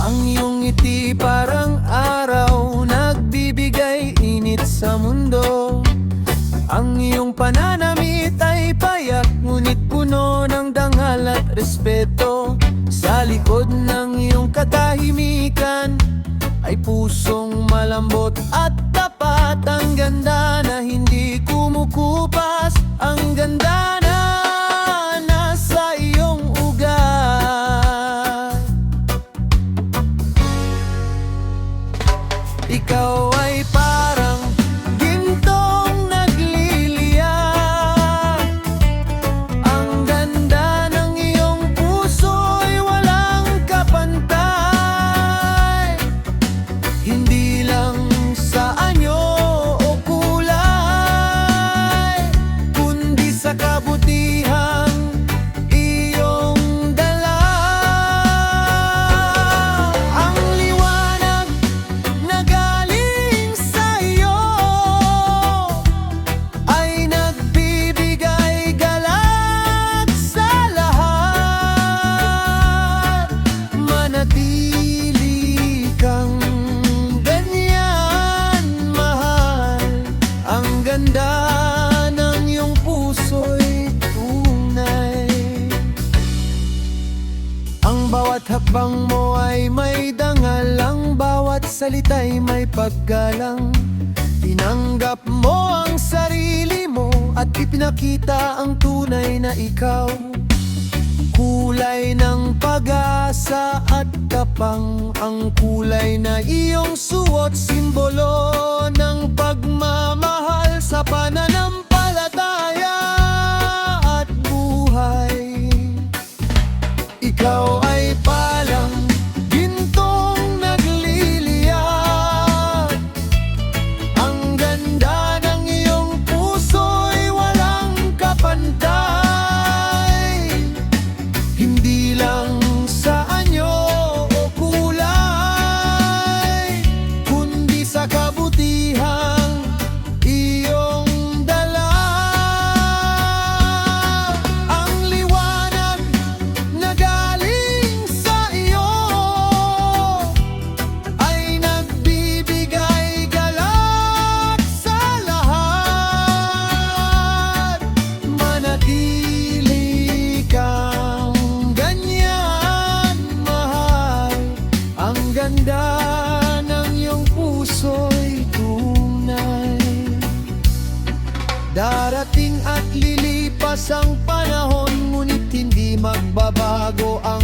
Ang iyong ngiti parang araw, nagbibigay init sa mundo. Ang iyong pananamit ay payak, ngunit puno ng dangal at respeto. Sa likod ng iyong katahimikan ay pusong malambot at tapat. Ang ganda na hindi kumukupas, ang ganda na nasa iyong ugat. Ikaw ay parang gintong nagliliyab. Ang ganda ng iyong puso'y walang kapantay. Hindi lang sa anyo o kulay, kundi sa kabutihang iyong dala. Ang liwanag na galing sa iyo ay nagbibigay galak sa lahat. Manatili kang ganyan, mahal. Ang ganda ng iyong puso'y tunay. Ang bawat hakbang mo ay may dangal, ang bawat salita'y may paggalang. Tinanggap mo ang sarili mo at ipinakita ang tunay na ikaw. Kulay ng pag-asa at kapang, ang kulay na iyong suot, simbolo ng pagmamahal sa pananampalataya at buhay. Ikaw ay parang gintong nagliliyab. Ang ganda ng iyong puso'y walang kapantay. Hindi lang sa anyo o kulay, kundi sa kabutihang iyong dala. Ang liwanag na galing sa iyo ay nagbibigay galak sa lahat. Manatili kang ganyan, mahal. Ang ganda ng iyong puso'y tunay. Darating at lilipas ang panahon, ngunit hindi magbabago ang